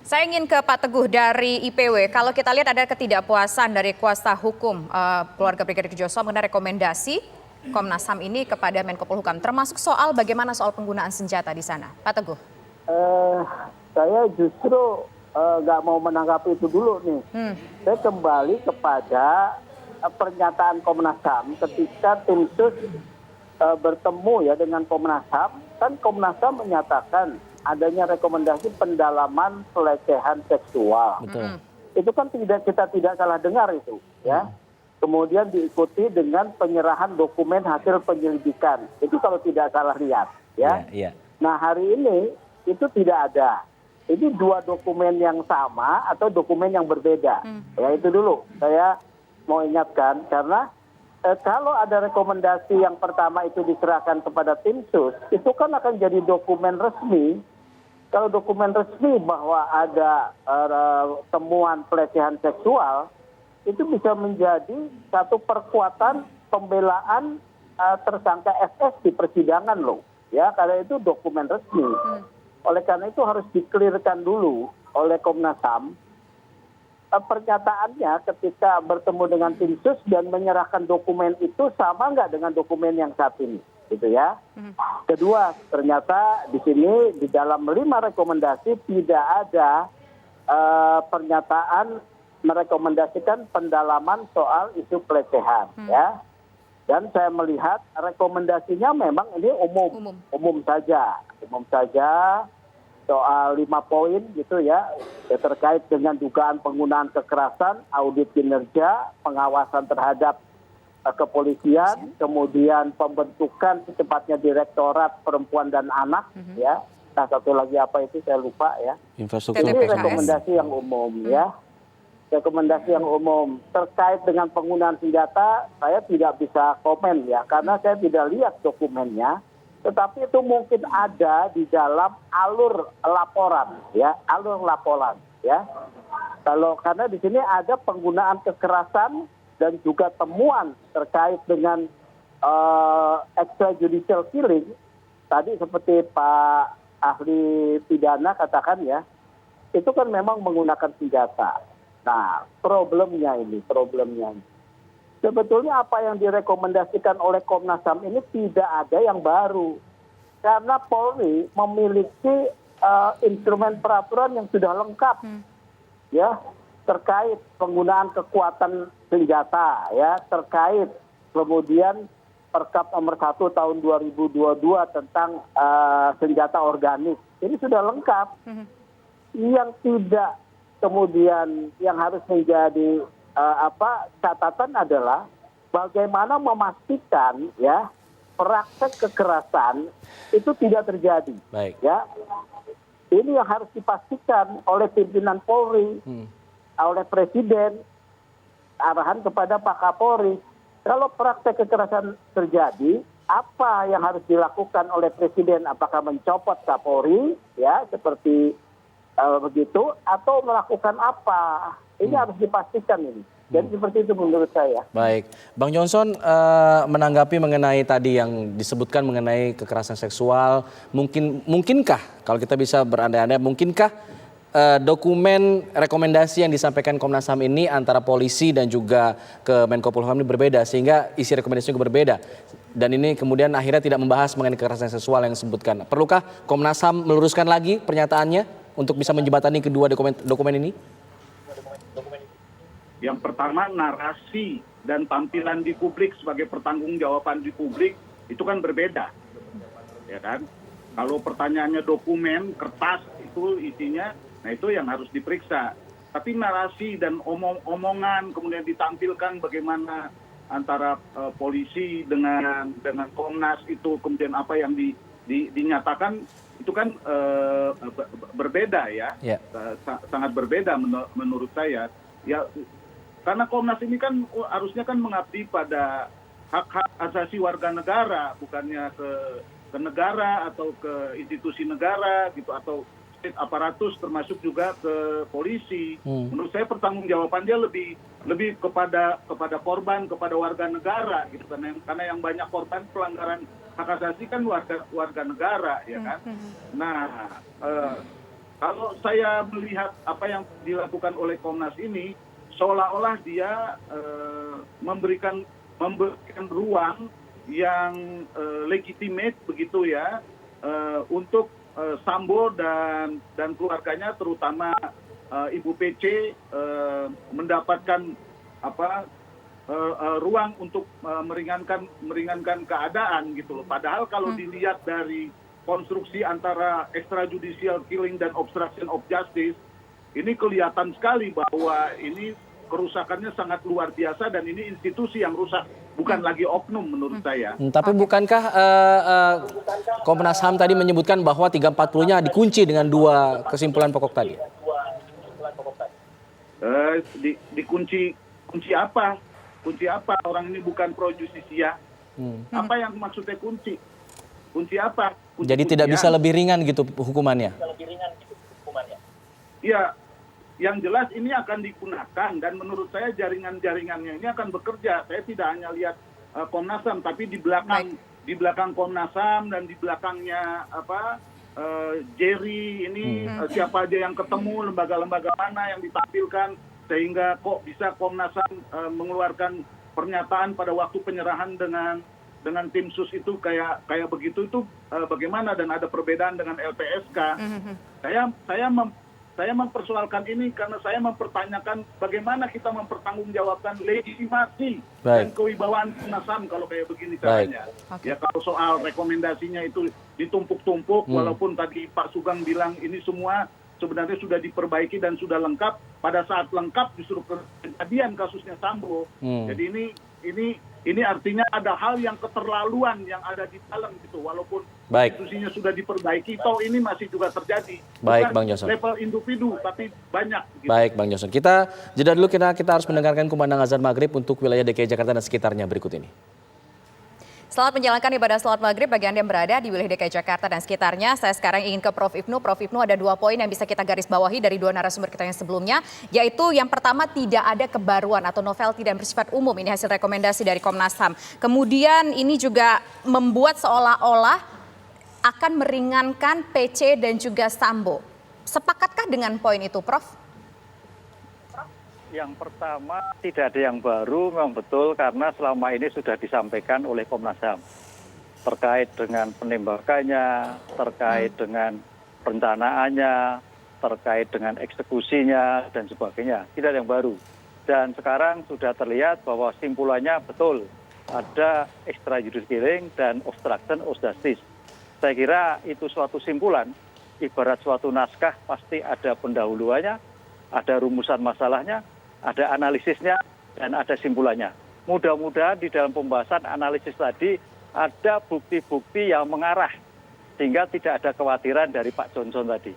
Saya ingin ke Pak Teguh dari IPW. Kalau kita lihat ada ketidakpuasan dari kuasa hukum keluarga Brigadir Joshua mengenai rekomendasi Komnas HAM ini kepada Menko Polhukam, termasuk soal bagaimana soal penggunaan senjata di sana. Pak Teguh. Saya justru nggak mau menanggapi itu dulu nih. Saya kembali kepada pernyataan Komnas HAM ketika tim sus bertemu ya dengan Komnas HAM. Kan Komnas HAM menyatakan adanya rekomendasi pendalaman pelecehan seksual. Betul. Itu kan kita tidak salah dengar itu, ya. Kemudian diikuti dengan penyerahan dokumen hasil penyelidikan. Itu kalau tidak salah lihat, ya. Iya. Nah hari ini itu tidak ada. Ini dua dokumen yang sama atau dokumen yang berbeda. Ya itu dulu saya mau ingatkan karena kalau ada rekomendasi yang pertama itu diserahkan kepada tim sus, itu kan akan jadi dokumen resmi. Kalau dokumen resmi bahwa ada temuan pelecehan seksual, itu bisa menjadi satu perkuatan pembelaan tersangka SS di persidangan loh. Ya, karena itu dokumen resmi. Oleh karena itu harus dikelirkan dulu oleh Komnas HAM. Pernyataannya ketika bertemu dengan tim sus dan menyerahkan dokumen itu sama nggak dengan dokumen yang saat ini, gitu ya. Kedua, ternyata di sini di dalam 5 rekomendasi tidak ada pernyataan merekomendasikan pendalaman soal isu pelecehan, ya. Dan saya melihat rekomendasinya memang ini umum saja soal 5 poin gitu ya, terkait dengan dugaan penggunaan kekerasan, audit kinerja, pengawasan terhadap kepolisian, kemudian pembentukan secepatnya Direktorat Perempuan dan Anak, ya. Nah satu lagi apa itu saya lupa ya. Infrastruktur. Ini rekomendasi yang umum ya. Rekomendasi yang umum terkait dengan penggunaan senjata saya tidak bisa komen ya karena saya tidak lihat dokumennya. Tetapi itu mungkin ada di dalam alur laporan ya. Kalau karena di sini ada penggunaan kekerasan dan juga temuan terkait dengan extrajudicial killing. Tadi seperti Pak ahli pidana katakan ya, itu kan memang menggunakan senjata. Nah, problemnya ini. Sebetulnya apa yang direkomendasikan oleh Komnas HAM ini tidak ada yang baru. Karena Polri memiliki instrumen peraturan yang sudah lengkap. Ya, terkait penggunaan kekuatan senjata, ya, terkait kemudian Perkap nomor 1 tahun 2022 tentang senjata organik. Ini sudah lengkap. Yang tidak kemudian yang harus menjadi catatan adalah bagaimana memastikan ya praktek kekerasan itu tidak terjadi. Baik. Ya, ini yang harus dipastikan oleh pimpinan Polri, oleh Presiden, arahan kepada Pak Kapolri. Kalau praktek kekerasan terjadi, apa yang harus dilakukan oleh Presiden? Apakah mencopot Kapolri, ya seperti begitu, atau melakukan apa? Ini harus dipastikan ini. Jadi seperti itu menurut saya. Baik, Bang Johnson menanggapi mengenai tadi yang disebutkan mengenai kekerasan seksual, mungkinkah kalau kita bisa berandai-andai, mungkinkah dokumen rekomendasi yang disampaikan Komnas HAM ini antara polisi dan juga ke Menko Polhukam ini berbeda sehingga isi rekomendasinya juga berbeda dan ini kemudian akhirnya tidak membahas mengenai kekerasan seksual yang disebutkan. Perlukah Komnas HAM meluruskan lagi pernyataannya untuk bisa menjembatani kedua dokumen ini? Yang pertama, narasi dan tampilan di publik sebagai pertanggungjawaban di publik itu kan berbeda, ya kan? Kalau pertanyaannya dokumen kertas itu isinya, nah itu yang harus diperiksa. Tapi narasi dan omongan kemudian ditampilkan bagaimana antara polisi dengan Komnas itu kemudian apa yang dinyatakan itu kan berbeda ya, sangat berbeda menurut saya. Ya, karena Komnas ini kan harusnya kan mengabdi pada hak-hak asasi warga negara, bukannya ke negara atau ke institusi negara gitu atau state aparatus termasuk juga ke polisi. Menurut saya pertanggungjawabannya lebih kepada korban, kepada warga negara gitu karena yang banyak korban pelanggaran hak asasi kan warga negara ya kan. Nah, Kalau saya melihat apa yang dilakukan oleh Komnas ini, seolah-olah dia memberikan ruang yang legitimate begitu ya untuk Sambo dan keluarganya, terutama Ibu PC mendapatkan ruang untuk meringankan keadaan gitu loh. Padahal kalau dilihat dari konstruksi antara extrajudicial killing dan obstruction of justice, ini kelihatan sekali bahwa ini kerusakannya sangat luar biasa dan ini institusi yang rusak, bukan lagi oknum menurut saya. Tapi bukankah Komnas HAM tadi menyebutkan bahwa 340-nya dikunci dengan 2 kesimpulan pokok tadi? Kunci apa? Kunci apa? Orang ini bukan pro justisia. Apa yang maksudnya kunci? Kunci apa? Jadi tidak bisa lebih ringan gitu hukumannya? Iya, yang jelas ini akan digunakan dan menurut saya jaringan-jaringannya ini akan bekerja. Saya tidak hanya lihat Komnas HAM, tapi di belakang Komnas HAM dan di belakangnya Jerry ini siapa aja yang ketemu, lembaga-lembaga mana yang ditampilkan, sehingga kok bisa Komnas HAM mengeluarkan pernyataan pada waktu penyerahan dengan tim sus itu kayak begitu, itu bagaimana, dan ada perbedaan dengan LPSK. Saya mempersoalkan ini karena saya mempertanyakan bagaimana kita mempertanggungjawabkan legitimasi dan kewibawaan Komnas HAM kalau kayak begini caranya. Ya kalau soal rekomendasinya itu ditumpuk-tumpuk, walaupun tadi Pak Sugeng bilang ini semua sebenarnya sudah diperbaiki dan sudah lengkap. Pada saat lengkap justru kejadian kasusnya Sambo. Jadi ini artinya ada hal yang keterlaluan yang ada di dalam gitu. Walaupun institusinya sudah diperbaiki, toh ini masih juga terjadi. Baik, bukan Bang Johnson. level individu, tapi banyak. Gitu. Baik, Bang Johnson. Kita jeda dulu, kita harus mendengarkan kumandang azan maghrib untuk wilayah DKI Jakarta dan sekitarnya berikut ini. Selamat menjalankan ibadah salat maghrib bagi Anda yang berada di wilayah DKI Jakarta dan sekitarnya. Saya sekarang ingin ke Prof. Ibnu. Prof. Ibnu, ada 2 poin yang bisa kita garis bawahi dari 2 narasumber kita yang sebelumnya. Yaitu yang pertama, tidak ada kebaruan atau novel tidak bersifat umum. Ini hasil rekomendasi dari Komnas HAM. Kemudian ini juga membuat seolah-olah akan meringankan PC dan juga Sambo. Sepakatkah dengan poin itu, Prof? Yang pertama, tidak ada yang baru, memang betul, karena selama ini sudah disampaikan oleh Komnas HAM terkait dengan penembakannya, terkait dengan perencanaannya, terkait dengan eksekusinya, dan sebagainya. Tidak ada yang baru. Dan sekarang sudah terlihat bahwa simpulannya betul, ada extrajudicial killing dan obstruction of justice. Saya kira itu suatu simpulan, ibarat suatu naskah pasti ada pendahuluannya, ada rumusan masalahnya, ada analisisnya, dan ada simpulannya. Mudah-mudahan di dalam pembahasan analisis tadi ada bukti-bukti yang mengarah, sehingga tidak ada kekhawatiran dari Pak Johnson tadi.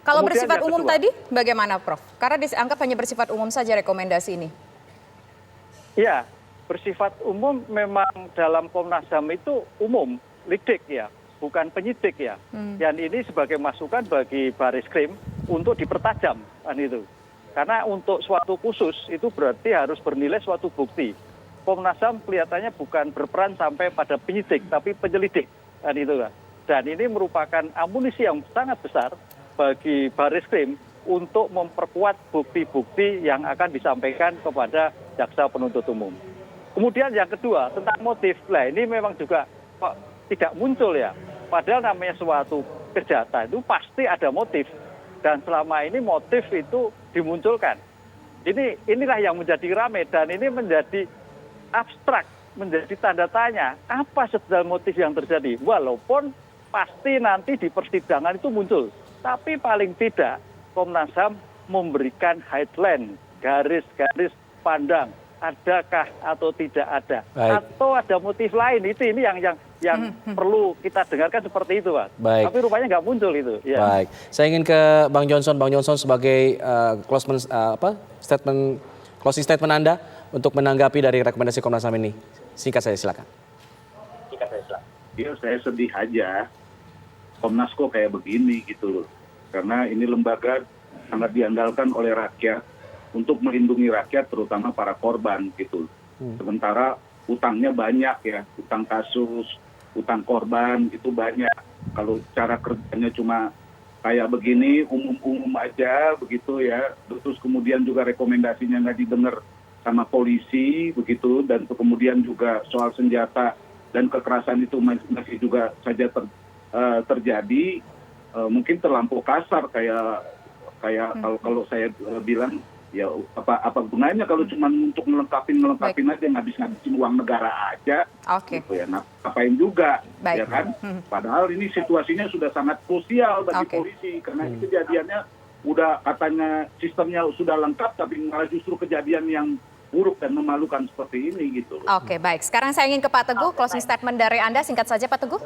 Kalau Kemudian bersifat umum kedua, tadi bagaimana, Prof? Karena dianggap hanya bersifat umum saja rekomendasi ini. Ya, bersifat umum memang dalam Komnas HAM itu umum, lidik ya, bukan penyidik ya. Dan ini sebagai masukan bagi Bariskrim untuk dipertajam, kan itu. Karena untuk suatu khusus itu berarti harus bernilai suatu bukti. Komnas HAM kelihatannya bukan berperan sampai pada penyidik, tapi penyelidik, kan itu kan. Dan ini merupakan amunisi yang sangat besar bagi Bariskrim untuk memperkuat bukti-bukti yang akan disampaikan kepada jaksa penuntut umum. Kemudian yang kedua tentang motif, lah ini memang juga kok tidak muncul ya. Padahal namanya suatu kejahatan itu pasti ada motif. Dan selama ini motif itu dimunculkan. Inilah yang menjadi ramai dan ini menjadi abstrak, menjadi tanda tanya. Apa sebenarnya motif yang terjadi? Walaupun pasti nanti di persidangan itu muncul. Tapi paling tidak Komnas HAM memberikan headline, garis-garis pandang. Adakah atau tidak ada? Baik. Atau ada motif lain? Ini yang perlu kita dengarkan seperti itu, Pak. Baik. Tapi rupanya nggak muncul itu. Ya. Baik, saya ingin ke Bang Johnson. Bang Johnson sebagai closing statement Anda untuk menanggapi dari rekomendasi Komnas HAM ini. Singkat saja, silakan. Ya, saya sedih aja. Komnas kok kayak begini gitu loh. Karena ini lembaga sangat diandalkan oleh rakyat untuk melindungi rakyat, terutama para korban gitu. Sementara utangnya banyak ya, utang kasus, utang korban itu banyak. Kalau cara kerjanya cuma kayak begini umum-umum aja begitu ya, terus kemudian juga rekomendasinya nggak didengar sama polisi begitu, dan kemudian juga soal senjata dan kekerasan itu masih juga saja terjadi, mungkin terlampau kasar kayak kalau saya bilang ya apa gunanya kalau cuma untuk ngelengkapin aja, ngabisin uang negara aja. Oke. Gitu ya. Nah, ngapain juga, Baik. ya kan? Padahal ini situasinya sudah sangat krusial bagi Oke. polisi karena ini kejadiannya udah katanya sistemnya sudah lengkap, tapi malah justru kejadian yang buruk dan memalukan seperti ini gitu. Oke, baik. Sekarang saya ingin ke Pak Teguh, closing statement dari Anda singkat saja Pak Teguh.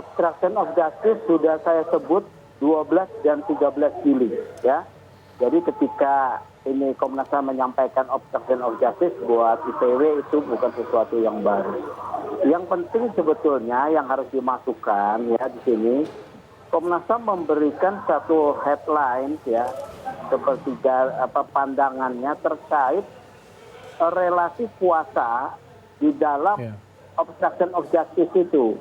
Obstruction of justice sudah saya sebut 12 dan 13 Juli ya. Jadi ketika ini Komnas HAM menyampaikan obstruction of justice buat IPW itu bukan sesuatu yang baru. Yang penting sebetulnya yang harus dimasukkan ya di sini, Komnas HAM memberikan satu headline ya, seperti pandangannya terkait relasi kuasa di dalam obstruction of justice itu.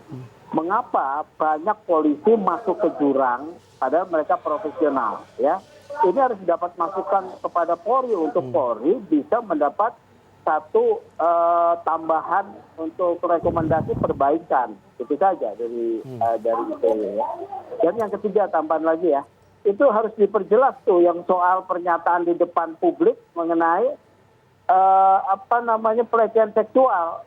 Mengapa banyak polisi masuk ke jurang padahal mereka profesional ya. Ini harus dapat masukan kepada Polri untuk Polri bisa mendapat satu tambahan untuk rekomendasi perbaikan. Itu saja dari IPW ya. Dan yang ketiga tambahan lagi ya, itu harus diperjelas tuh yang soal pernyataan di depan publik mengenai pelecehan seksual.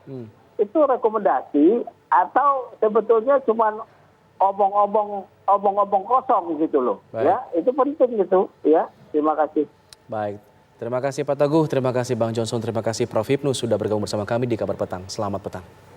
Itu rekomendasi atau sebetulnya cuma omong-omong kosong gitu loh. Baik. Ya, itu penting gitu ya. Terima kasih. Baik, terima kasih Pak Teguh, terima kasih Bang Johnson, terima kasih Prof Hipnu sudah bergabung bersama kami di Kabar Petang. Selamat petang.